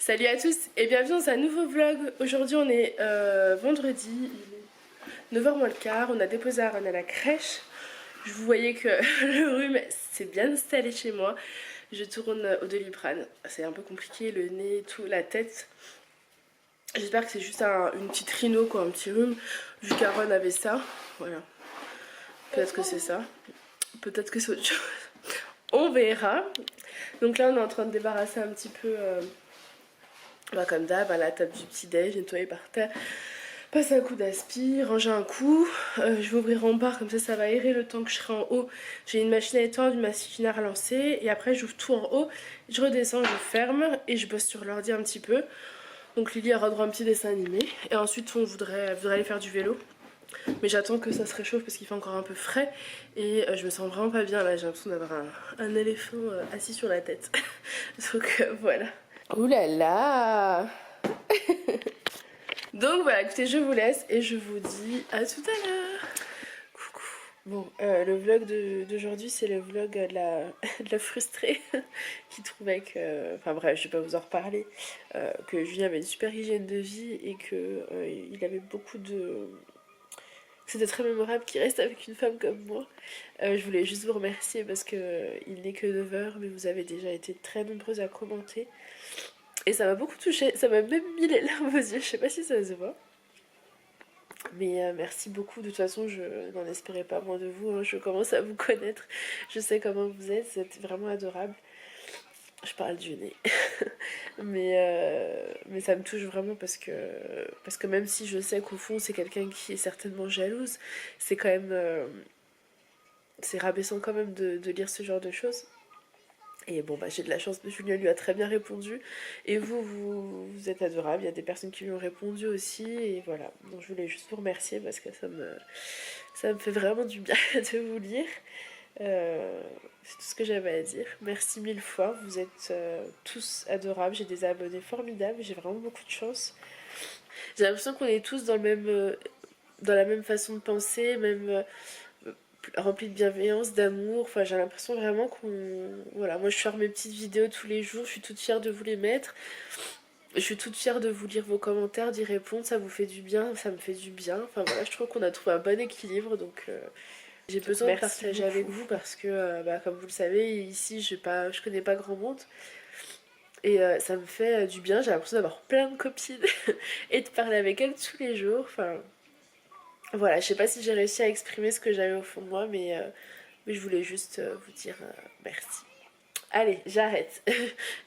Salut à tous et bienvenue dans un nouveau vlog. Aujourd'hui on est vendredi, il est 9h moins le quart, on a déposé Aaron à la crèche. Je vous voyais que le rhume s'est bien installé chez moi. Je tourne au Doliprane, c'est un peu compliqué, le nez, tout, la tête. J'espère que c'est juste une petite rhino quoi, un petit rhume, vu qu'Aaron avait ça, voilà. Peut-être que c'est ça, peut-être que c'est autre chose, on verra. Donc là on est en train de débarrasser un petit peu... comme d'hab, à la table du petit-déj, nettoyer par terre, passer un coup d'aspi, ranger un coup. Je vais ouvrir en bas, comme ça va aérer le temps que je serai en haut. J'ai une machine à étendre, une machine à relancer, et après j'ouvre tout en haut, je redescends, je ferme, et je bosse sur l'ordi un petit peu. Donc Lily aura droit à un petit dessin animé, et ensuite on voudrait aller faire du vélo. Mais j'attends que ça se réchauffe parce qu'il fait encore un peu frais, et je me sens vraiment pas bien là, j'ai l'impression d'avoir un éléphant assis sur la tête. Donc voilà. Ouh là là. Donc voilà, écoutez, je vous laisse et je vous dis à tout à l'heure. Coucou. Bon, le vlog d'aujourd'hui, c'est le vlog de la frustrée qui trouvait que... Enfin bref, je vais pas vous en reparler. Que Julien avait une super hygiène de vie et que il avait beaucoup de... C'était très mémorable qu'il reste avec une femme comme moi. Je voulais juste vous remercier parce que il n'est que 9h, mais vous avez déjà été très nombreuses à commenter. Et ça m'a beaucoup touchée, ça m'a même mis les larmes aux yeux, je sais pas si ça se voit. Mais merci beaucoup, de toute façon je n'en espérais pas moins de vous, hein. Je commence à vous connaître, je sais comment vous êtes vraiment adorable. Je parle du nez. mais ça me touche vraiment parce que même si je sais qu'au fond c'est quelqu'un qui est certainement jalouse, c'est quand même... c'est rabaissant quand même de lire ce genre de choses. Et bon bah j'ai de la chance, Julien lui a très bien répondu. Et vous êtes adorable, il y a des personnes qui lui ont répondu aussi. Et voilà, donc je voulais juste vous remercier parce que ça me fait vraiment du bien de vous lire. C'est tout ce que j'avais à dire. Merci mille fois, vous êtes tous adorables, j'ai des abonnés formidables, j'ai vraiment beaucoup de chance. J'ai l'impression qu'on est tous dans la même façon de penser, même... rempli de bienveillance, d'amour. Enfin, j'ai l'impression vraiment qu'on... Voilà, moi je sors mes petites vidéos tous les jours, je suis toute fière de vous les mettre. Je suis toute fière de vous lire vos commentaires, d'y répondre, ça vous fait du bien, ça me fait du bien. Enfin voilà, je trouve qu'on a trouvé un bon équilibre, donc j'ai besoin de partager avec vous parce que, comme vous le savez, ici je connais pas grand monde. Et ça me fait du bien, j'ai l'impression d'avoir plein de copines et de parler avec elles tous les jours. Enfin, voilà, je sais pas si j'ai réussi à exprimer ce que j'avais au fond de moi, mais je voulais juste vous dire merci. Allez, j'arrête.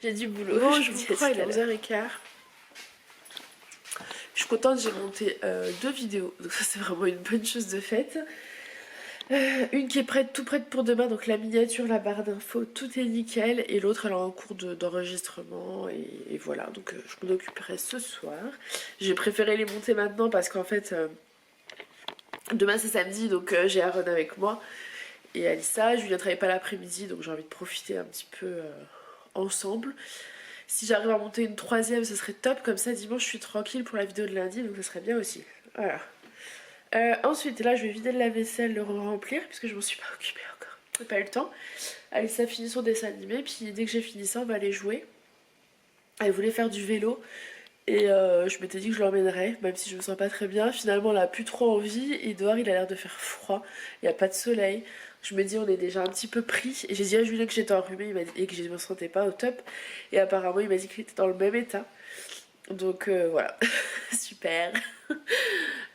J'ai du boulot. Bon, je vous crois, il est 11h15. Je suis contente, j'ai monté 2 vidéos, donc ça c'est vraiment une bonne chose de faite. Une qui est prête, tout prête pour demain, donc la miniature, la barre d'infos, tout est nickel. Et l'autre elle est en cours d'enregistrement et voilà, donc je m'en occuperai ce soir. J'ai préféré les monter maintenant parce qu'en fait... demain c'est samedi, donc j'ai Aaron avec moi et Alissa. Julien travaille pas l'après-midi, donc j'ai envie de profiter un petit peu ensemble. Si j'arrive à monter une 3e, ce serait top. Comme ça, dimanche, je suis tranquille pour la vidéo de lundi, donc ce serait bien aussi. Voilà. Ensuite, là, je vais vider le lave-vaisselle, le remplir, puisque je m'en suis pas occupée encore. J'ai pas eu le temps. Alissa finit son dessin animé, puis dès que j'ai fini ça, on va aller jouer. Elle voulait faire du vélo. Et je m'étais dit que je l'emmènerais, même si je me sens pas très bien. Finalement, elle a plus trop envie. Et dehors, il a l'air de faire froid. Il n'y a pas de soleil. Je me dis, on est déjà un petit peu pris. Et j'ai dit à Julien que j'étais enrhumée et que je ne me sentais pas au top. Et apparemment, il m'a dit qu'il était dans le même état. Donc voilà, super.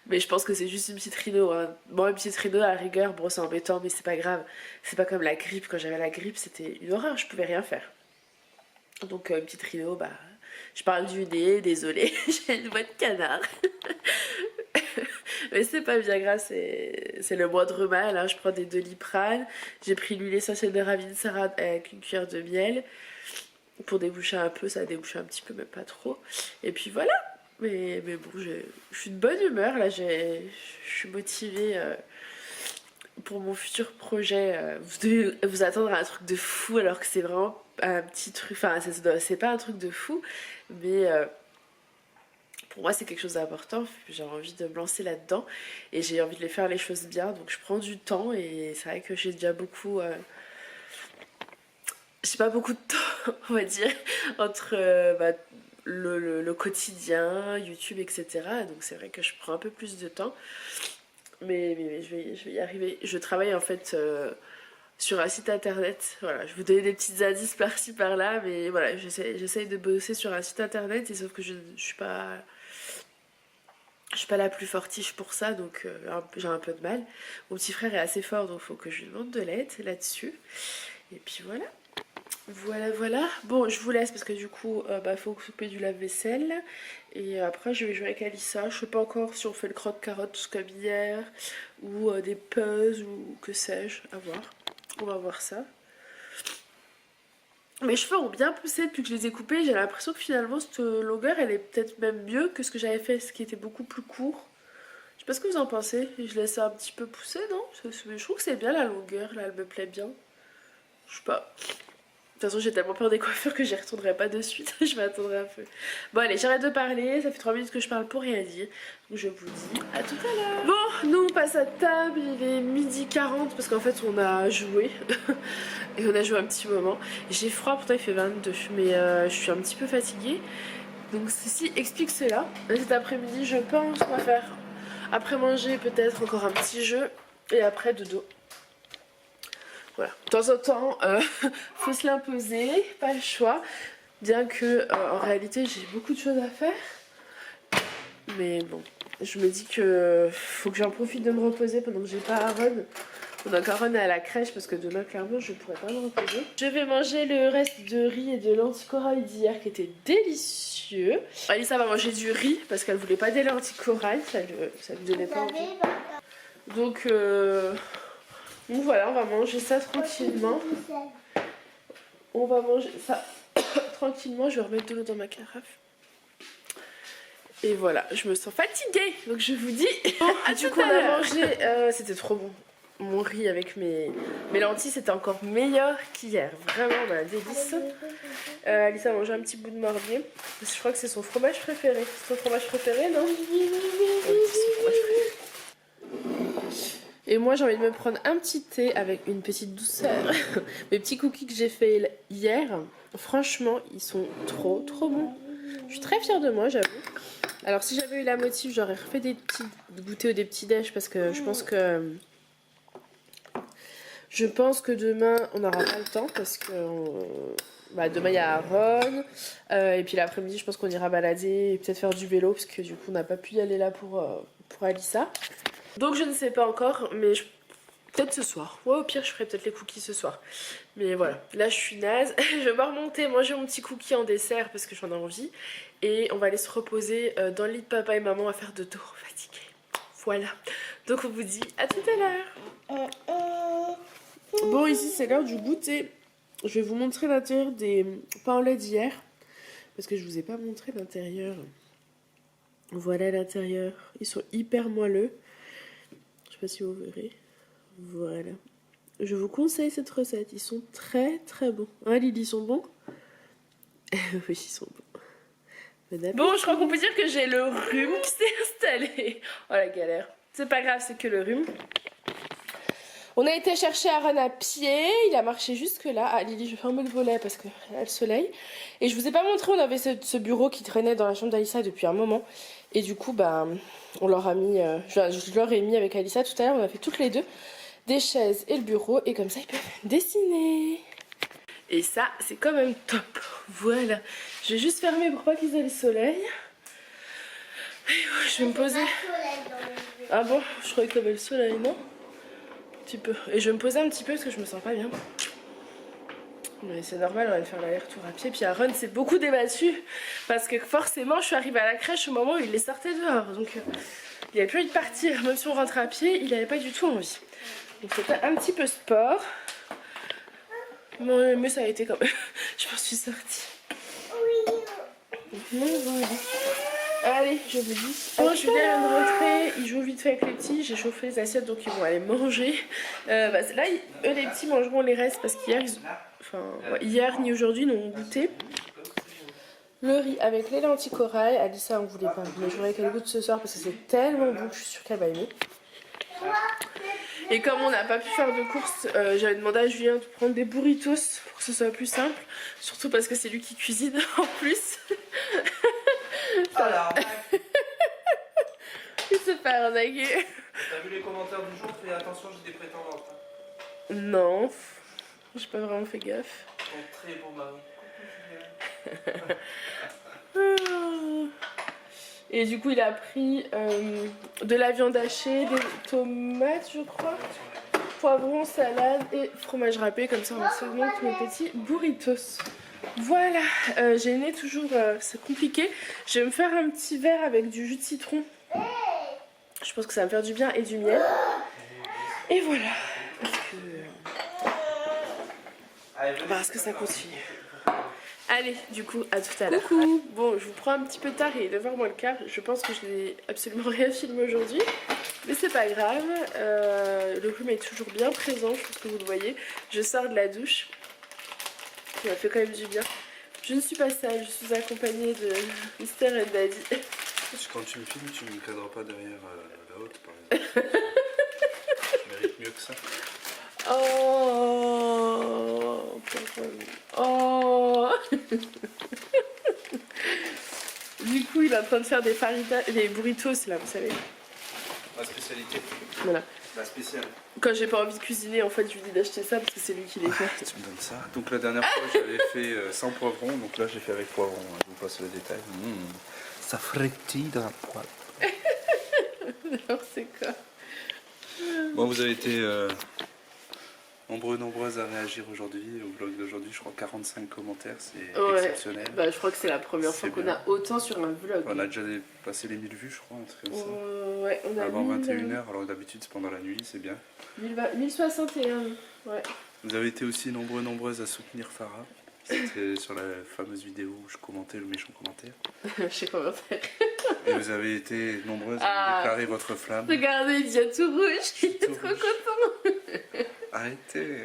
Mais je pense que c'est juste une petite rhino, hein. Bon, une petite rhino à la rigueur, bon, c'est embêtant, mais c'est pas grave. C'est pas comme la grippe. Quand j'avais la grippe, c'était une horreur. Je pouvais rien faire. Donc une petite rhino, bah... Je parle du nez, désolée, j'ai une voix de canard. Mais c'est pas bien grave, c'est le mois de rhume. Là, je prends des Doliprane. J'ai pris l'huile essentielle de Ravinsara avec une cuillère de miel. Pour déboucher un peu, ça a débouché un petit peu, mais pas trop. Et puis voilà. Mais bon, je suis de bonne humeur. Là, je suis motivée pour mon futur projet. Vous devez vous attendre à un truc de fou alors que c'est vraiment un petit truc. Enfin, c'est pas un truc de fou, mais pour moi c'est quelque chose d'important. J'ai envie de me lancer là-dedans et j'ai envie de faire les choses bien, donc je prends du temps. Et c'est vrai que j'ai déjà beaucoup j'ai pas beaucoup de temps on va dire entre le quotidien, YouTube, etc. Donc c'est vrai que je prends un peu plus de temps. Mais je vais y arriver. Je travaille en fait sur un site internet. Voilà, je vous donne des petites indices par-ci par-là, mais voilà, j'essaye de bosser sur un site internet, et sauf que je suis pas la plus fortiche pour ça, donc j'ai un peu de mal. Mon petit frère est assez fort, donc il faut que je lui demande de l'aide là-dessus. Et puis voilà. Voilà. Bon, je vous laisse parce que du coup, faut couper du lave-vaisselle. Et après, je vais jouer avec Alissa. Je sais pas encore si on fait le croque-carotte comme hier, ou des puzzles, ou que sais-je. À voir. On va voir ça. Mes cheveux ont bien poussé depuis que je les ai coupés. J'ai l'impression que finalement, cette longueur, elle est peut-être même mieux que ce que j'avais fait, ce qui était beaucoup plus court. Je sais pas ce que vous en pensez. Je laisse ça un petit peu pousser, non? Je trouve que c'est bien la longueur, là, elle me plaît bien. Je sais pas. De toute façon, j'ai tellement peur des coiffures que j'y retournerai pas de suite. Je m'attendrai un peu. Bon, allez, j'arrête de parler. Ça fait 3 minutes que je parle pour rien dire. Donc, je vous dis à tout à l'heure. Bon, nous, on passe à table. Il est 12h40 parce qu'en fait, on a joué. Et on a joué un petit moment. J'ai froid, pourtant, il fait 22. Mais je suis un petit peu fatiguée. Donc, ceci explique cela. Cet après-midi, je pense qu'on va faire, après manger, peut-être encore un petit jeu. Et après, dodo. Voilà, de temps en temps, faut se l'imposer, pas le choix. Bien que, en réalité, j'ai beaucoup de choses à faire. Mais bon, je me dis que faut que j'en profite de me reposer pendant que j'ai pas Aaron. On a encore Aaron à la crèche parce que demain, clairement, je pourrais pas me reposer. Je vais manger le reste de riz et de lentilles corail d'hier qui était délicieux. Alissa va manger du riz parce qu'elle voulait pas des lentilles corail, ça lui donnait pas envie. Donc voilà, on va manger ça tranquillement. On va manger ça tranquillement. Je vais remettre de l'eau dans ma carafe. Et voilà, je me sens fatiguée. Donc je vous dis du coup, on a mangé. C'était trop bon. Mon riz avec mes lentilles, c'était encore meilleur qu'hier. Vraiment, on a un délice. Alissa a mangé un petit bout de morbier. Je crois que c'est son fromage préféré. C'est ton fromage préféré, non? Oui, c'est son fromage préféré. Et moi j'ai envie de me prendre un petit thé avec une petite douceur. Mes petits cookies que j'ai fait hier, franchement ils sont trop bons. Je suis très fière de moi, j'avoue. Alors si j'avais eu la motive, j'aurais refait des petits goûters ou des petits déj parce que je pense que demain on n'aura pas le temps parce que demain il y a Aaron, et puis l'après-midi je pense qu'on ira balader et peut-être faire du vélo parce que du coup on n'a pas pu y aller là pour Alissa. Donc je ne sais pas encore, mais peut-être ce soir. Ouais, au pire, je ferai peut-être les cookies ce soir. Mais voilà, là je suis naze. Je vais me remonter, manger mon petit cookie en dessert parce que j'en ai envie. Et on va aller se reposer dans le lit de papa et maman à faire de dos fatigués. Voilà. Donc on vous dit à tout à l'heure. Bon, ici c'est l'heure du goûter. Je vais vous montrer l'intérieur des pains au lait d'hier. Parce que je vous ai pas montré l'intérieur. Voilà l'intérieur. Ils sont hyper moelleux. Je sais pas si vous verrez. Voilà. Je vous conseille cette recette. Ils sont très bons. Hein Lily, ils sont bons? Oui, ils sont bons. Bon, je crois qu'on peut dire que j'ai le rhume qui s'est installé. Oh la galère. C'est pas grave, c'est que le rhume. On a été chercher Aaron à pied. Il a marché jusque là. Ah Lily, je vais fermer le volet parce qu'il y a le soleil. Et je vous ai pas montré, on avait ce bureau qui traînait dans la chambre d'Alissa depuis un moment. Et du coup, on leur a mis, je leur ai mis avec Alissa tout à l'heure, on a fait toutes les deux des chaises et le bureau, et comme ça ils peuvent dessiner. Et ça, c'est quand même top. Voilà. Je vais juste fermer pour pas qu'ils aient le soleil. Je vais me poser. Ah bon, je croyais qu'il y avait le soleil, non? Un petit peu. Et je vais me poser un petit peu parce que je me sens pas bien. Mais c'est normal, on va aller faire l'aller-retour à pied. Puis Aaron s'est beaucoup débattu parce que forcément je suis arrivée à la crèche au moment où il les sortait dehors. Donc il avait plus envie de partir. Même si on rentre à pied, il avait pas du tout envie. Donc c'était un petit peu sport. Mais ça a été quand même. Je m'en suis sortie. Voilà. Allez, je vous dis. Bon, Julien vient de rentrer. Il joue vite fait avec les petits. J'ai chauffé les assiettes donc ils vont aller manger. Là, eux les petits mangeront les restes parce qu'hier hier ni aujourd'hui n'ont goûté le riz avec les lentilles corail. Alissa on voulait pas, mais je voudrais qu'elle goûte ce soir parce que c'est tellement bon que je suis sûre qu'elle va aimer. Et comme on n'a pas pu faire de courses, j'avais demandé à Julien de prendre des burritos pour que ce soit plus simple. Surtout parce que c'est lui qui cuisine en plus. Alors, Il se fait arnaquer. t'as vu les commentaires du jour? Fais attention, j'ai des prétendantes. Non, j'ai pas vraiment fait gaffe. Ton très bon mari. Et du coup, il a pris de la viande hachée, des tomates, je crois, poivrons, salade et fromage râpé. Comme ça, on va se faire tous mes petits burritos. Voilà, j'ai le nez toujours, c'est compliqué. Je vais me faire un petit verre avec du jus de citron. Je pense que ça va me faire du bien et du miel. Et voilà. Parce que ça continue. Allez, du coup, à tout à l'heure. Coucou. Bon, je vous prends un petit peu tard, il est 9h moins le quart. Je pense que je n'ai absolument rien filmé aujourd'hui. Mais c'est pas grave. Le rhume est toujours bien présent, je pense que vous le voyez. Je sors de la douche. Ça m'a fait quand même du bien. Je ne suis pas seule, je suis accompagnée de Mister et Daddy. Parce que quand tu me filmes, tu ne me cadres pas derrière la haute, par exemple. Tu mérites mieux que ça. Oh, oh. Du coup, il est en train de faire des faritas, des burritos là, vous savez. Ma spécialité. Voilà. La spéciale. Quand j'ai pas envie de cuisiner, en fait, je lui dis d'acheter ça parce que c'est lui qui les fait. Tu me donnes ça. Donc la dernière fois, j'avais fait sans poivron. Donc là, j'ai fait avec poivron. Je vous passe le détail. Ça frétille dans la poêle. Alors, c'est quoi? Bon, vous avez été nombreuses à réagir aujourd'hui. Au blog d'aujourd'hui, je crois 45 commentaires. C'est exceptionnel. Bah, je crois que c'est la première fois qu'on a autant sur un vlog. On a déjà dépassé les 1000 vues, je crois, un truc comme ça. Ouais, on a avant 21h, alors d'habitude c'est pendant la nuit, c'est bien. 1061, ouais. Vous avez été aussi nombreuses à soutenir Farah. C'était sur la fameuse vidéo où je commentais le méchant commentaire. Chez commentaire. Et vous avez été nombreuses à déclarer votre flamme. Regardez, il devient tout rouge, il est trop content. Arrêtez.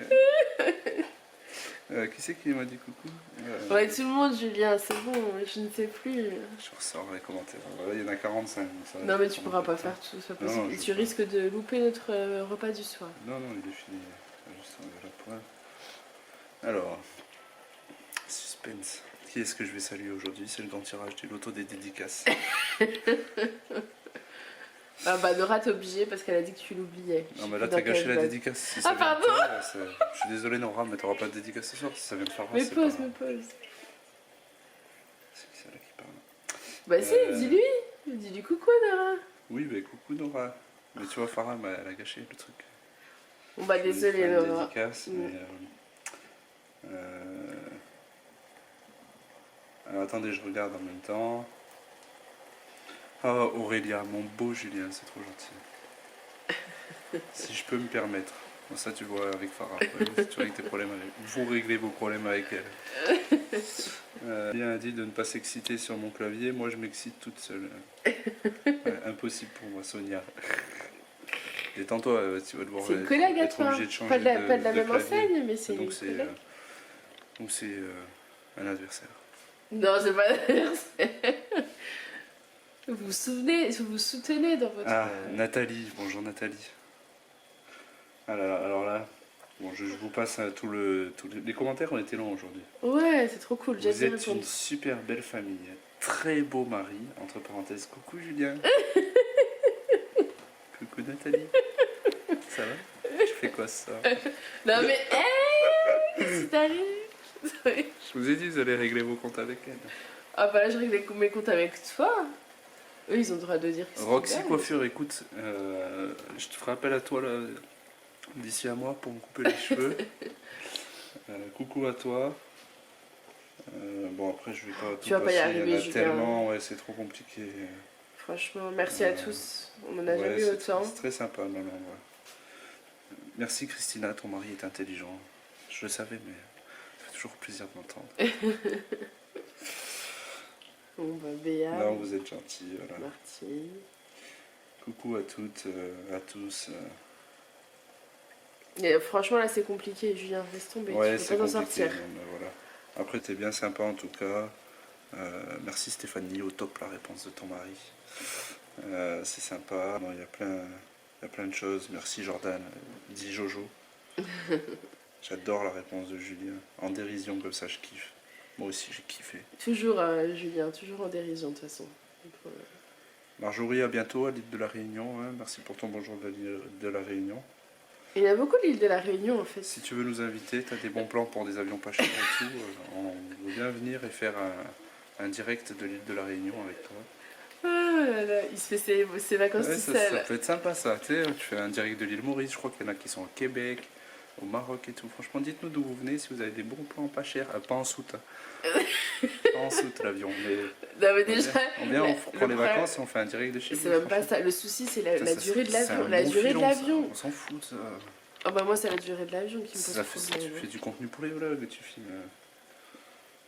Qui c'est qui m'a dit coucou? Ouais, tout le monde, Julien, c'est bon, je ne sais plus. Je ressors les commentaires. Voilà, il y en a 45. Donc ça, non, mais tu pourras pas faire tout, c'est pas possible. Non, tu risques de louper notre repas du soir. Non, il est fini. Juste enlever la poêle. Alors, suspense. Qui est-ce que je vais saluer aujourd'hui? C'est le grand tirage du loto des dédicaces. Ah bah Nora t'es obligée parce qu'elle a dit que tu l'oubliais. Non mais là t'as gâché la dédicace. Si ça pardon toi, je suis désolé Nora, mais t'auras pas de dédicace ce soir si ça vient de faire. Mais pause. C'est qui ça là qui parle? Bah si, dis-lui coucou Nora. Oui mais coucou Nora. Mais tu vois Farah elle a gâché le truc. Bon bah désolé Nora. Dédicace, mais, alors attendez, je regarde en même temps. Oh Aurélia, mon beau Julien, c'est trop gentil. Si je peux me permettre. Bon, ça tu vois avec Farah. Tu règles tes problèmes avec... Vous réglez vos problèmes avec elle. Bien a dit de ne pas s'exciter sur mon clavier. Moi je m'excite toute seule. Ouais, impossible pour moi, Sonia. Détends-toi, tu vas devoir c'est une collègue à toi. Pas de la même enseigne, mais c'est une collègue. Donc c'est un adversaire. Non, c'est pas un adversaire. Vous vous soutenez dans votre... Ah, Nathalie, bonjour Nathalie. Alors là, bon, je vous passe les commentaires ont été longs aujourd'hui. Ouais, c'est trop cool, j'ai Vous êtes une super belle famille, très beau mari, entre parenthèses, coucou Julien. Coucou Nathalie. Ça va? Je fais quoi ça? Non mais, si t'arrives. Je vous ai dit, vous allez régler vos comptes avec elle. Ah bah là, je règle mes comptes avec toi. Eux, ils ont le droit de dire que c'est Roxy bien, Coiffure, écoute, je te ferai appel à toi là, d'ici à moi pour me couper les cheveux. Coucou à toi. Bon après je vais pas tout tu vas pas y passer, arriver, il y en a Julien. tellement, ouais c'est trop compliqué. Franchement, merci à tous. On en a jamais eu autant. C'est très sympa, non, ouais. Merci Christina, ton mari est intelligent. Je le savais, mais ça fait toujours plaisir de l'entendre. Bon bah Béa. Non, vous êtes gentils, voilà. Martine. Coucou à toutes, à tous. Et franchement là c'est compliqué, Julien, laisse tomber, Ouais, tu c'est peux pas t'en compliqué, sortir. mais voilà. Après t'es bien sympa en tout cas. Merci Stéphanie, au top la réponse de ton mari. C'est sympa. Non, il y a plein Il y a plein de choses. Merci Jordan, dit Jojo. J'adore la réponse de Julien. En dérision comme ça, je kiffe. Moi aussi, j'ai kiffé. Toujours, Julien, toujours en dérision de toute façon. Donc, Marjorie, à bientôt à l'île de la Réunion. Hein. Merci pour ton bonjour de l'île de la Réunion. il y a beaucoup l'île de la Réunion en fait. Si tu veux nous inviter, tu as des bons plans pour des avions pas chers et tout. On veut bien venir et faire un direct de l'île de la Réunion avec toi. Ah là là, il se fait ses vacances Ouais, tout ça seul. peut être sympa ça. Tu sais, tu fais un direct de l'île Maurice. Je crois qu'il y en a qui sont au Québec, au Maroc et tout. Franchement, dites-nous d'où vous venez si vous avez des bons plans pas chers. Pas en soute. Hein. Pas en soute l'avion. Mais Non mais déjà, on vient, on prend les problème, vacances et on fait un direct de chez vous. c'est même pas franchement. ça. Le souci c'est la Ça, durée de c'est l'avion. un La bon durée de filon, ça. l'avion. On s'en fout de ça. Ah bah moi c'est la durée de l'avion qui me pose Ça fait, si tu problème. fais du contenu pour les vlogs, tu filmes.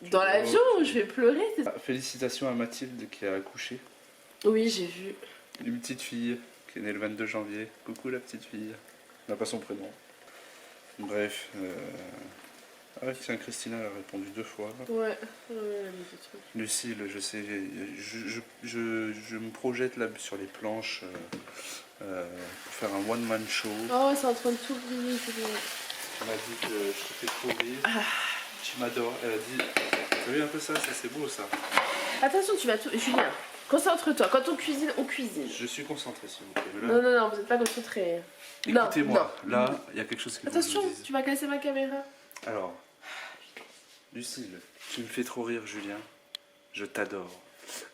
Dans l'avion, je vais pleurer. Ah, félicitations à Mathilde qui a accouché. Oui, j'ai vu. Une petite fille qui est née le 22 janvier. Coucou la petite fille. On n'a pas son prénom. Bref. Ah tiens, Christina a répondu 2 fois. Ouais, elle a mis des trucs. Lucille, je sais, je me projette là sur les planches pour faire un one-man show. Oh, c'est en train de tout briller. Elle m'a dit que je te fais trop rire. Tu m'adores. Elle a dit, t'as vu un peu ça? Ça c'est beau ça. Attention, tu vas tout. Julien, concentre-toi. Quand on cuisine, on cuisine. Je suis concentré s'il vous plaît. Mais Non, là, non, non, vous n'êtes pas concentrés. Non, écoutez-moi, non. là, il y a quelque chose qui Attention, faut que je vous dise. tu vas casser ma caméra. Alors, Lucille, tu me fais trop rire, Julien. Je t'adore.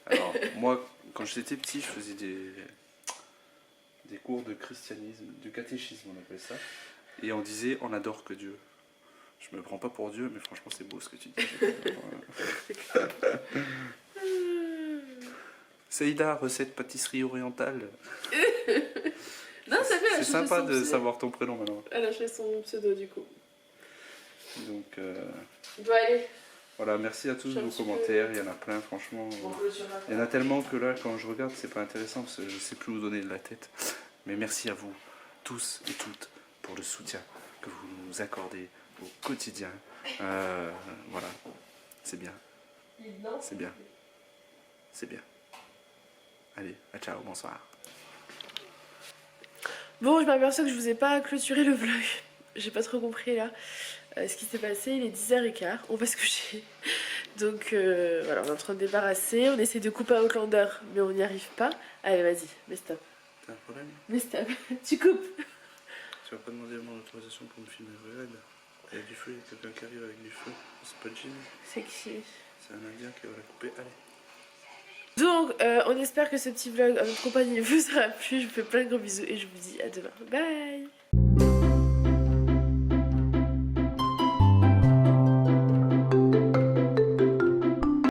Alors, moi, quand j'étais petit, je faisais des cours de christianisme, du catéchisme, on appelle ça. Et on disait, on adore que Dieu. Je me prends pas pour Dieu, mais franchement, c'est beau ce que tu dis. Saïda, recette pâtisserie orientale. Non, ça fait. C'est sympa de savoir ton prénom maintenant. Elle a fait son pseudo du coup. Donc, Il doit aller. voilà, merci à tous de vos commentaires. Il y en a plein, franchement. Il y en a tellement que là, quand je regarde, c'est pas intéressant parce que je sais plus où donner de la tête. Mais merci à vous, tous et toutes, pour le soutien que vous nous accordez au quotidien. Voilà, c'est bien. C'est bien. C'est bien. Allez, à ciao, bonsoir. Bon, je m'aperçois que je vous ai pas clôturé le vlog. J'ai pas trop compris là ce qui s'est passé. Il est 10h15, on va se coucher. Donc voilà, on est en train de débarrasser. On essaie de couper à Outlander, mais on n'y arrive pas. Allez, vas-y, mets stop. T'as un problème? Mets stop. Tu coupes. Tu vas pas demander mon autorisation pour me filmer? Regarde, il y a du feu, il y a quelqu'un qui arrive avec du feu. C'est pas Jimmy, Sexy. c'est un indien qui va la couper. Allez. Donc, on espère que ce petit vlog en notre compagnie vous aura plu. Je vous fais plein de gros bisous et je vous dis à demain. Bye.